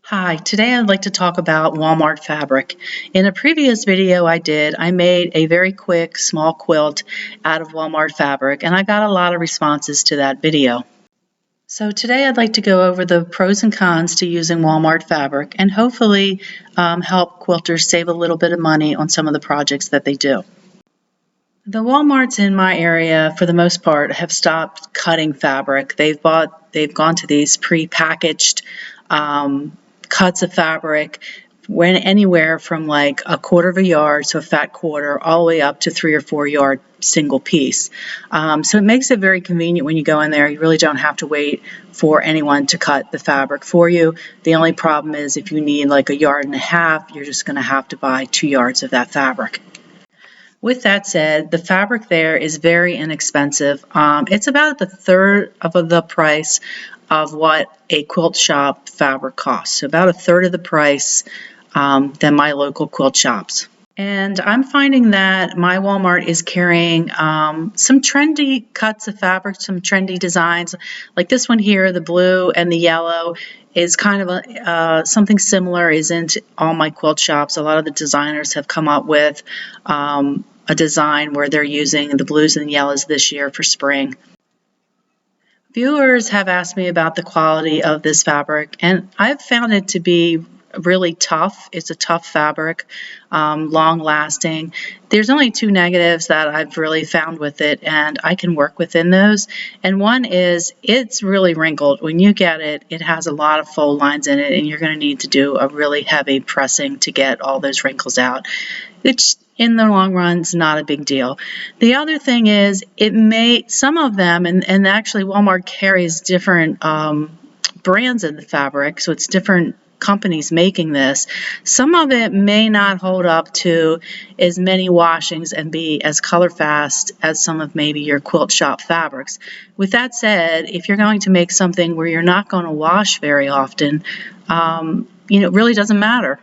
Hi, today I'd like to talk about Walmart fabric. In a previous video I made a very quick small quilt out of Walmart fabric, and I got a lot of responses to that video. So today I'd like to go over the pros and cons to using Walmart fabric and hopefully help quilters save a little bit of money on some of the projects that they do. The Walmarts in my area, for the most part, have stopped cutting fabric. They've gone to these pre-packaged cuts of fabric, went anywhere from like a quarter of a yard, so a fat quarter, all the way up to 3 or 4 yard single piece. So it makes it very convenient when you go in there. You really don't have to wait for anyone to cut the fabric for you. The only problem is if you need like a yard and a half, you're just going to have to buy 2 yards of that fabric. With that said, the fabric there is very inexpensive. It's about the third of the price of what a quilt shop fabric costs. So about a third of the price than my local quilt shops. And I'm finding that my Walmart is carrying some trendy cuts of fabric, some trendy designs. Like this one here, the blue and the yellow is kind of something similar is into all my quilt shops. A lot of the designers have come up with a design where they're using the blues and yellows this year for spring. Viewers have asked me about the quality of this fabric, and I've found it to be really tough. It's a tough fabric, long-lasting. There's only 2 negatives that I've really found with it, and I can work within those. And one is it's really wrinkled. When you get it, it has a lot of fold lines in it, and you're going to need to do a really heavy pressing to get all those wrinkles out. Which in the long run is not a big deal. The other thing is some of them, and actually Walmart carries different brands of the fabric, so it's different companies making this. Some of it may not hold up to as many washings and be as color fast as some of maybe your quilt shop fabrics. With that said, if you're going to make something where you're not going to wash very often, it really doesn't matter.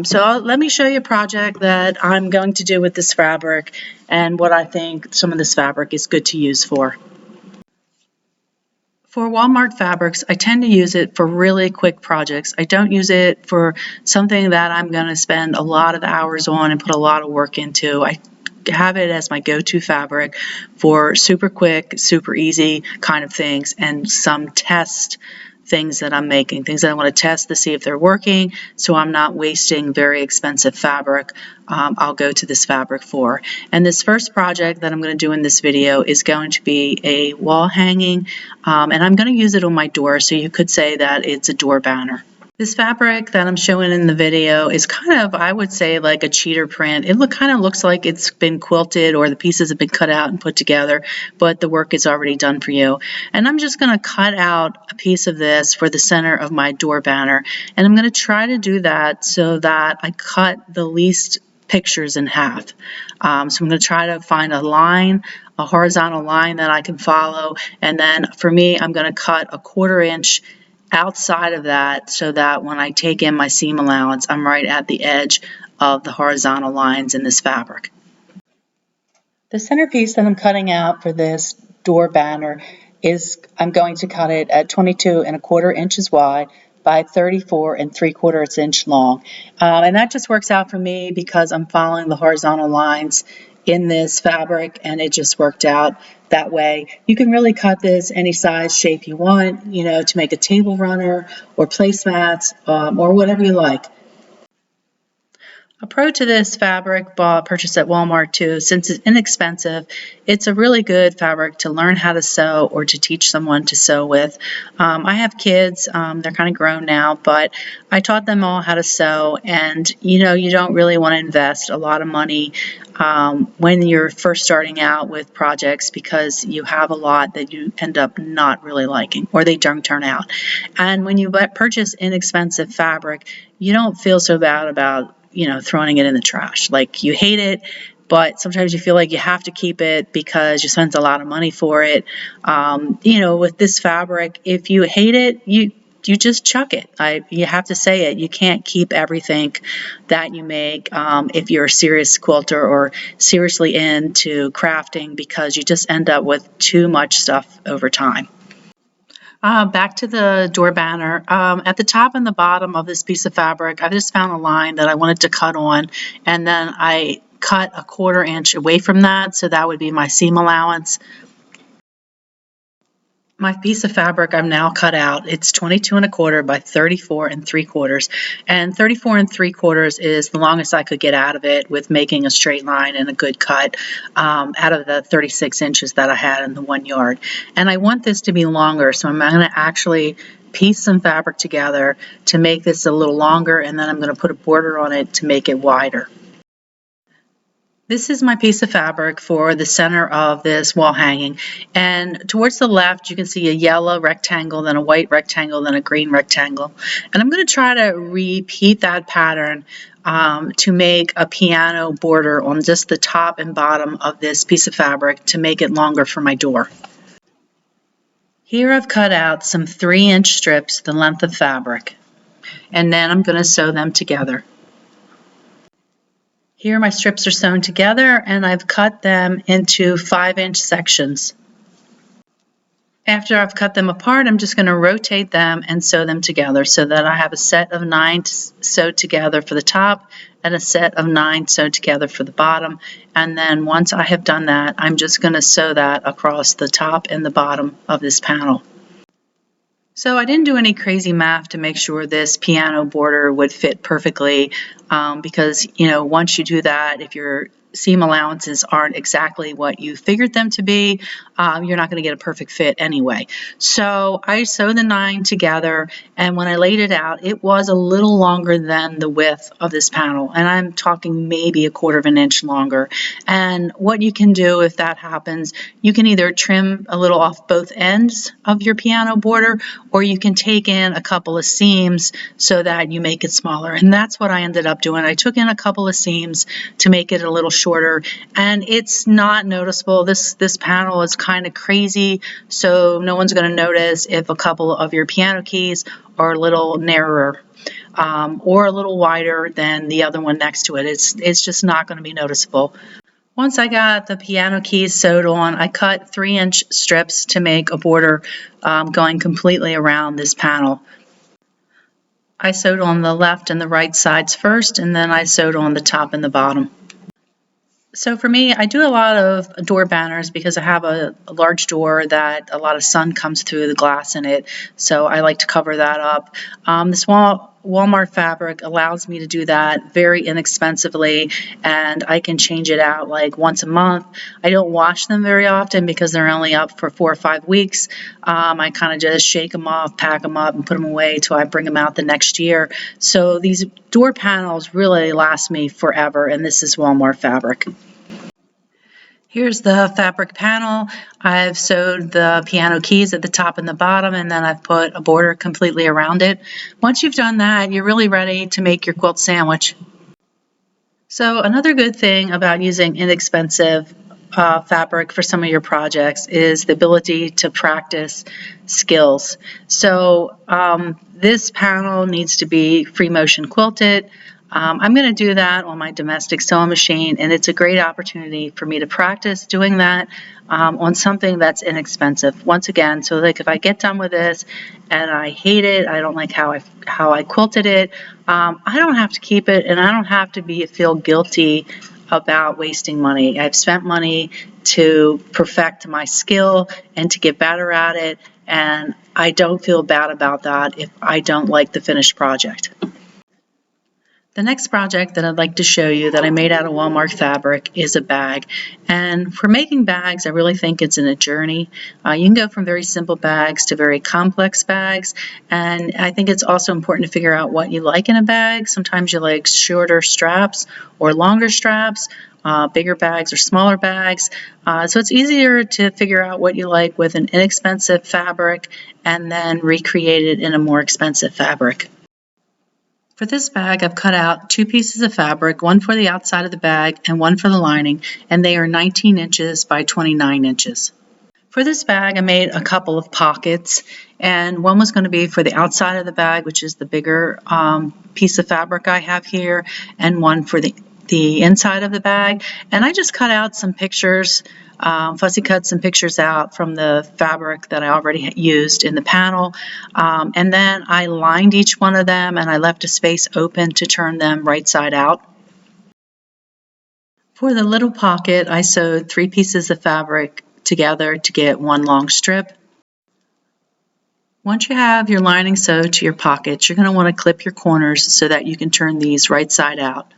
So let me show you a project that I'm going to do with this fabric and what I think some of this fabric is good to use for. For Walmart fabrics, I tend to use it for really quick projects. I don't use it for something that I'm going to spend a lot of hours on and put a lot of work into. I have it as my go-to fabric for super quick, super easy kind of things and some test things that I'm making, things that I want to test to see if they're working, so I'm not wasting very expensive fabric. I'll go to this fabric for. And this first project that I'm going to do in this video is going to be a wall hanging, and I'm going to use it on my door, so you could say that it's a door banner. This fabric that I'm showing in the video is kind of, I would say, like a cheater print. It kind of looks like it's been quilted or the pieces have been cut out and put together, but the work is already done for you. And I'm just going to cut out a piece of this for the center of my door banner. And I'm going to try to do that so that I cut the least pictures in half. So I'm going to try to find a line, a horizontal line that I can follow. And then for me, I'm going to cut a 1/4 inch outside of that so that when I take in my seam allowance, I'm right at the edge of the horizontal lines in this fabric. The centerpiece that I'm cutting out for this door banner is, I'm going to cut it at 22¼ inches wide by 34¾ inch long. And that just works out for me because I'm following the horizontal lines in this fabric, and it just worked out that way. You can really cut this any size shape you want, to make a table runner or placemats or whatever you like. A pro to this fabric purchased at Walmart too, since it's inexpensive, it's a really good fabric to learn how to sew or to teach someone to sew with. I have kids, they're kind of grown now, but I taught them all how to sew, and you don't really want to invest a lot of money when you're first starting out with projects because you have a lot that you end up not really liking or they don't turn out. And when you purchase inexpensive fabric, you don't feel so bad about throwing it in the trash. Like you hate it, but sometimes you feel like you have to keep it because you spent a lot of money for it. With this fabric, if you hate it, you just chuck it. You have to say it. You can't keep everything that you make if you're a serious quilter or seriously into crafting, because you just end up with too much stuff over time. Back to the door banner. At the top and the bottom of this piece of fabric, I just found a line that I wanted to cut on, and then I cut a 1/4 inch away from that, so that would be my seam allowance. My piece of fabric I've now cut out. It's 22 1/4 by 34 3/4, and 34 3/4 is the longest I could get out of it with making a straight line and a good cut out of the 36 inches that I had in the 1 yard. And I want this to be longer, so I'm going to actually piece some fabric together to make this a little longer, and then I'm going to put a border on it to make it wider. This is my piece of fabric for the center of this wall hanging, and towards the left you can see a yellow rectangle, then a white rectangle, then a green rectangle, and I'm going to try to repeat that pattern to make a piano border on just the top and bottom of this piece of fabric to make it longer for my door. Here I've cut out some 3-inch strips the length of fabric, and then I'm going to sew them together. Here my strips are sewn together, and I've cut them into 5-inch sections. After I've cut them apart, I'm just going to rotate them and sew them together so that I have a set of 9 sewed together for the top and a set of 9 sewed together for the bottom. And then once I have done that, I'm just going to sew that across the top and the bottom of this panel. So I didn't do any crazy math to make sure this piano border would fit perfectly because, you know, once you do that, if your seam allowances aren't exactly what you figured them to be, you're not going to get a perfect fit anyway. So I sewed the 9 together, and when I laid it out, it was a little longer than the width of this panel, and I'm talking maybe a 1/4 of an inch longer. And what you can do if that happens, you can either trim a little off both ends of your piano border, or you can take in a couple of seams so that you make it smaller. And that's what I ended up doing. I took in a couple of seams to make it a little shorter, and it's not noticeable. This panel is kind of crazy, so no one's going to notice if a couple of your piano keys are a little narrower or a little wider than the other one next to it. It's just not going to be noticeable. Once I got the piano keys sewed on, I cut 3-inch strips to make a border going completely around this panel. I sewed on the left and the right sides first, and then I sewed on the top and the bottom. So for me, I do a lot of door banners because I have a large door that a lot of sun comes through the glass in it, so I like to cover that up. This Walmart fabric allows me to do that very inexpensively, and I can change it out like once a month. I don't wash them very often because they're only up for 4 or 5 weeks. I kind of just shake them off, pack them up, and put them away till I bring them out the next year. So these door panels really last me forever, and this is Walmart fabric. Here's the fabric panel. I've sewed the piano keys at the top and the bottom, and then I've put a border completely around it. Once you've done that, you're really ready to make your quilt sandwich. So another good thing about using inexpensive fabric for some of your projects is the ability to practice skills. So this panel needs to be free motion quilted. I'm going to do that on my domestic sewing machine, and it's a great opportunity for me to practice doing that on something that's inexpensive. Once again, so like if I get done with this and I hate it, I don't like how I quilted it, I don't have to keep it, and I don't have to feel guilty about wasting money. I've spent money to perfect my skill and to get better at it, and I don't feel bad about that if I don't like the finished project. The next project that I'd like to show you that I made out of Walmart fabric is a bag. And for making bags, I really think it's in a journey. You can go from very simple bags to very complex bags. And I think it's also important to figure out what you like in a bag. Sometimes you like shorter straps or longer straps, bigger bags or smaller bags. So it's easier to figure out what you like with an inexpensive fabric and then recreate it in a more expensive fabric. For this bag, I've cut out 2 pieces of fabric, one for the outside of the bag and one for the lining, and they are 19 inches by 29 inches. For this bag, I made a couple of pockets, and one was going to be for the outside of the bag, which is the bigger piece of fabric I have here, and one for the the inside of the bag, and I just cut out some pictures, fussy cut some pictures out from the fabric that I already used in the panel, and then I lined each one of them and I left a space open to turn them right side out. For the little pocket, I sewed 3 pieces of fabric together to get one long strip. Once you have your lining sewed to your pockets, you're going to want to clip your corners so that you can turn these right side out.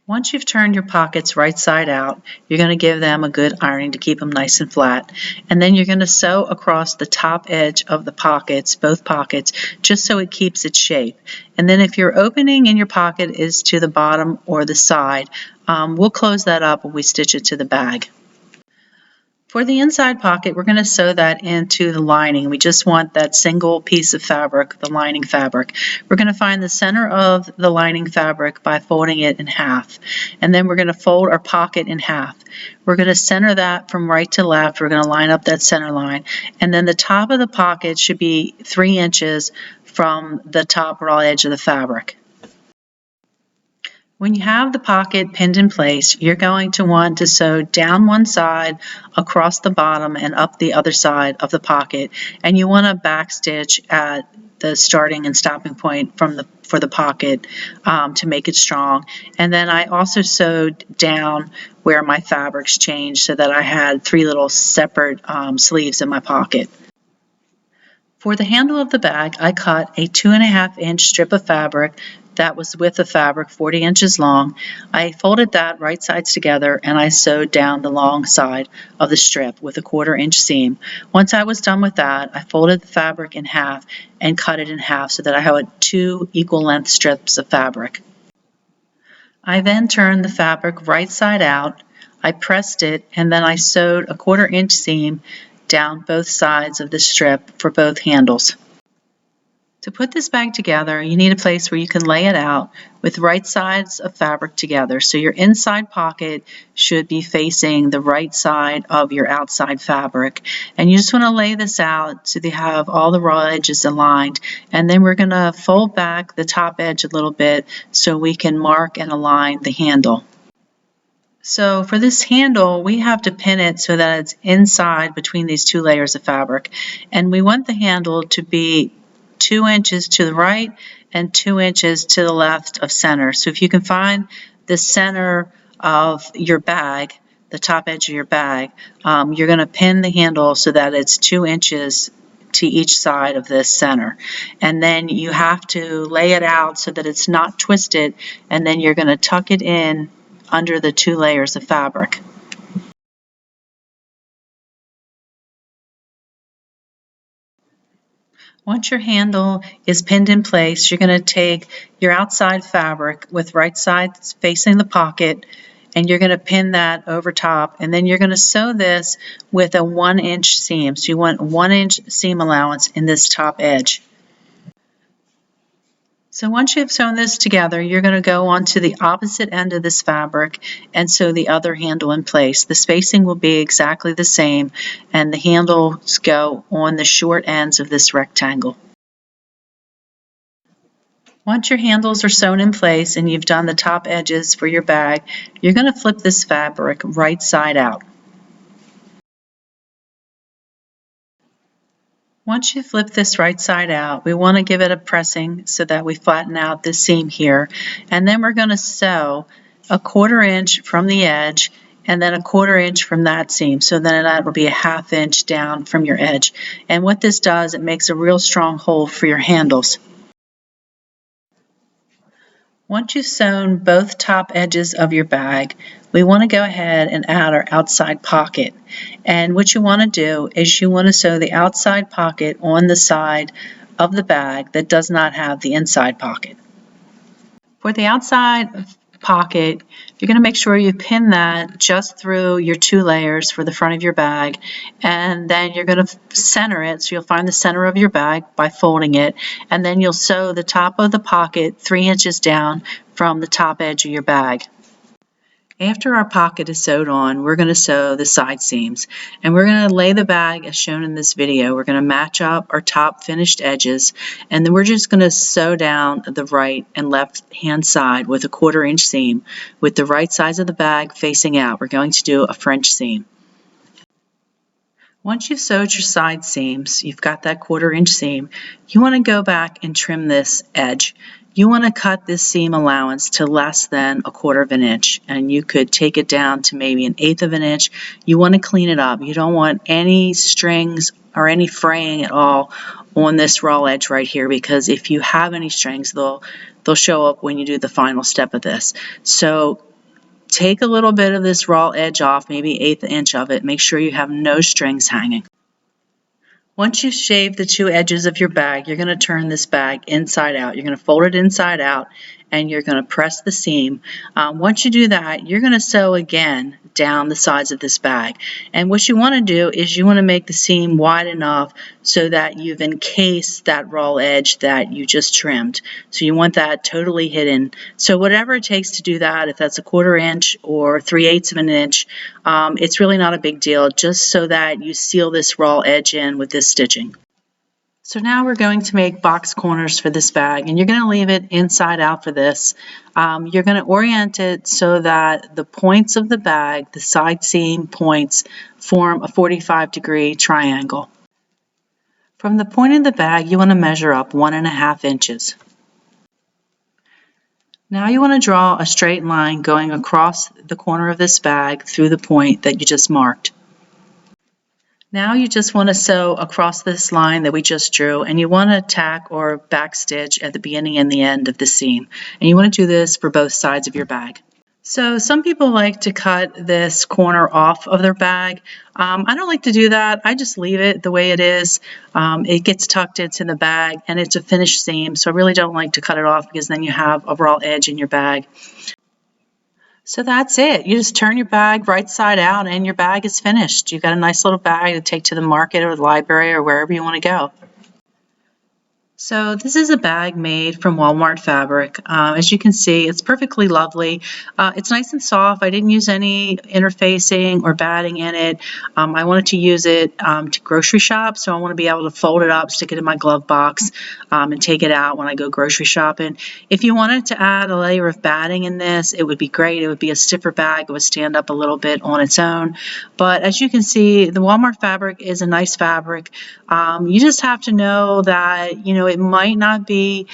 Once you've turned your pockets right side out, you're going to give them a good ironing to keep them nice and flat. And then you're going to sew across the top edge of the pockets, both pockets, just so it keeps its shape. And then if your opening in your pocket is to the bottom or the side, we'll close that up when we stitch it to the bag. For the inside pocket, we're going to sew that into the lining. We just want that single piece of fabric, the lining fabric. We're going to find the center of the lining fabric by folding it in half. And then we're going to fold our pocket in half. We're going to center that from right to left. We're going to line up that center line. And then the top of the pocket should be 3 inches from the top raw edge of the fabric. When you have the pocket pinned in place, you're going to want to sew down one side, across the bottom, and up the other side of the pocket. And you want to backstitch at the starting and stopping point for the pocket to make it strong. And then I also sewed down where my fabrics changed so that I had 3 little separate sleeves in my pocket. For the handle of the bag, I cut a 2.5 inch strip of fabric that was width of fabric 40 inches long. I folded that right sides together and I sewed down the long side of the strip with a 1/4 inch seam. Once I was done with that, I folded the fabric in half and cut it in half so that I had 2 equal length strips of fabric. I then turned the fabric right side out, I pressed it, and then I sewed a 1/4 inch seam down both sides of the strip for both handles. To put this bag together, you need a place where you can lay it out with right sides of fabric together. So your inside pocket should be facing the right side of your outside fabric. And you just want to lay this out so they have all the raw edges aligned. And then we're going to fold back the top edge a little bit so we can mark and align the handle. So for this handle, we have to pin it so that it's inside between these 2 layers of fabric. And we want the handle to be 2 inches to the right and 2 inches to the left of center. So if you can find the center of your bag, the top edge of your bag, you're going to pin the handle so that it's 2 inches to each side of this center. And then you have to lay it out so that it's not twisted, and then you're going to tuck it in under the 2 layers of fabric. Once your handle is pinned in place, you're going to take your outside fabric with right sides facing the pocket, and you're going to pin that over top, and then you're going to sew this with a 1 inch seam. So you want 1 inch seam allowance in this top edge. So once you've sewn this together, you're going to go on to the opposite end of this fabric and sew the other handle in place. The spacing will be exactly the same, and the handles go on the short ends of this rectangle. Once your handles are sewn in place and you've done the top edges for your bag, you're going to flip this fabric right side out. Once you flip this right side out, we want to give it a pressing so that we flatten out this seam here. And then we're going to sew a 1/4 inch from the edge and then a 1/4 inch from that seam. So then that will be a 1/2 inch down from your edge. And what this does, it makes a real strong hold for your handles. Once you've sewn both top edges of your bag, we want to go ahead and add our outside pocket. And what you want to do is you want to sew the outside pocket on the side of the bag that does not have the inside pocket. For the outside pocket, you're going to make sure you pin that just through your 2 layers for the front of your bag, and then you're going to center it. So you'll find the center of your bag by folding it, and then you'll sew the top of the pocket 3 inches down from the top edge of your bag. After our pocket is sewed on, we're going to sew the side seams, and we're going to lay the bag as shown in this video. We're going to match up our top finished edges, and then we're just going to sew down the right and left hand side with a 1/4 inch seam with the right sides of the bag facing out. We're going to do a French seam. Once you've sewed your side seams, you've got that 1/4 inch seam, you want to go back and trim this edge. You want to cut this seam allowance to less than a 1/4 of an inch, and you could take it down to maybe 1/8 of an inch. You want to clean it up. You don't want any strings or any fraying at all on this raw edge right here, because if you have any strings, they'll show up when you do the final step of this. So take a little bit of this raw edge off, maybe 1/8 inch of it. Make sure you have no strings hanging. Once you've shaved the 2 edges of your bag, you're going to turn this bag inside out. You're going to fold it inside out, and you're going to press the seam. Once you do that, you're going to sew again down the sides of this bag. And what you want to do is you want to make the seam wide enough so that you've encased that raw edge that you just trimmed. So you want that totally hidden. So whatever it takes to do that, if that's a 1/4 inch or 3/8 of an inch, it's really not a big deal, just so that you seal this raw edge in with this stitching. So now we're going to make box corners for this bag, and you're going to leave it inside out for this. You're going to orient it so that the points of the bag, the side seam points, form a 45-degree triangle. From the point of the bag, you want to measure up 1.5 inches. Now you want to draw a straight line going across the corner of this bag through the point that you just marked. Now you just want to sew across this line that we just drew, and you want to tack or backstitch at the beginning and the end of the seam. And you want to do this for both sides of your bag. So some people like to cut this corner off of their bag. I don't like to do that. I just leave it the way it is. It gets tucked into the bag, and it's a finished seam, so I really don't like to cut it off, because then you have a raw edge in your bag. So that's it. You just turn your bag right side out and your bag is finished. You've got a nice little bag to take to the market or the library or wherever you want to go. So this is a bag made from Walmart fabric. As you can see, it's perfectly lovely. It's nice and soft. I didn't use any interfacing or batting in it. I wanted to use it to grocery shop, so I want to be able to fold it up, stick it in my glove box, and take it out when I go grocery shopping. If you wanted to add a layer of batting in this, it would be great. It would be a stiffer bag. It would stand up a little bit on its own. But as you can see, the Walmart fabric is a nice fabric. You just have to know that, it might not be,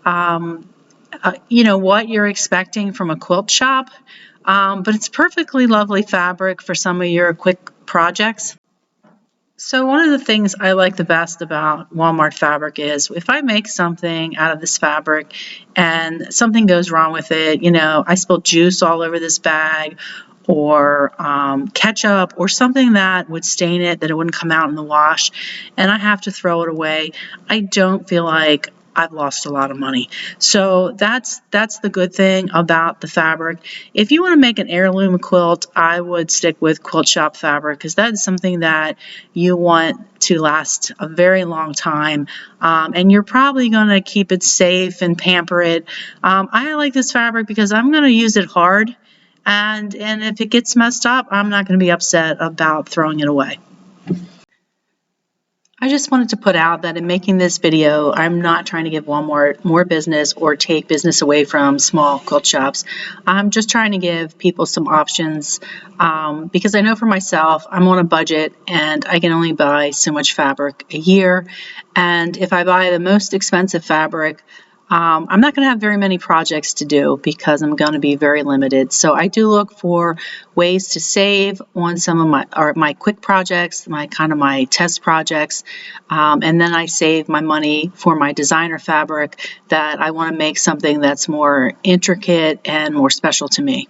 what you're expecting from a quilt shop, but it's perfectly lovely fabric for some of your quick projects. So one of the things I like the best about Walmart fabric is if I make something out of this fabric and something goes wrong with it, I spilled juice all over this bag, or ketchup, or something that would stain it, that it wouldn't come out in the wash, and I have to throw it away, I don't feel like I've lost a lot of money. So that's the good thing about the fabric. If you want to make an heirloom quilt, I would stick with quilt shop fabric, because that is something that you want to last a very long time, and you're probably going to keep it safe and pamper it. I like this fabric because I'm going to use it hard, and if it gets messed up, I'm not going to be upset about throwing it away. I just wanted to put out that in making this video, I'm not trying to give Walmart more business or take business away from small quilt shops. I'm just trying to give people some options, because I know for myself, I'm on a budget and I can only buy so much fabric a year. And if I buy the most expensive fabric, I'm not going to have very many projects to do, because I'm going to be very limited. So I do look for ways to save on some of my quick projects, my test projects, and then I save my money for my designer fabric that I want to make something that's more intricate and more special to me.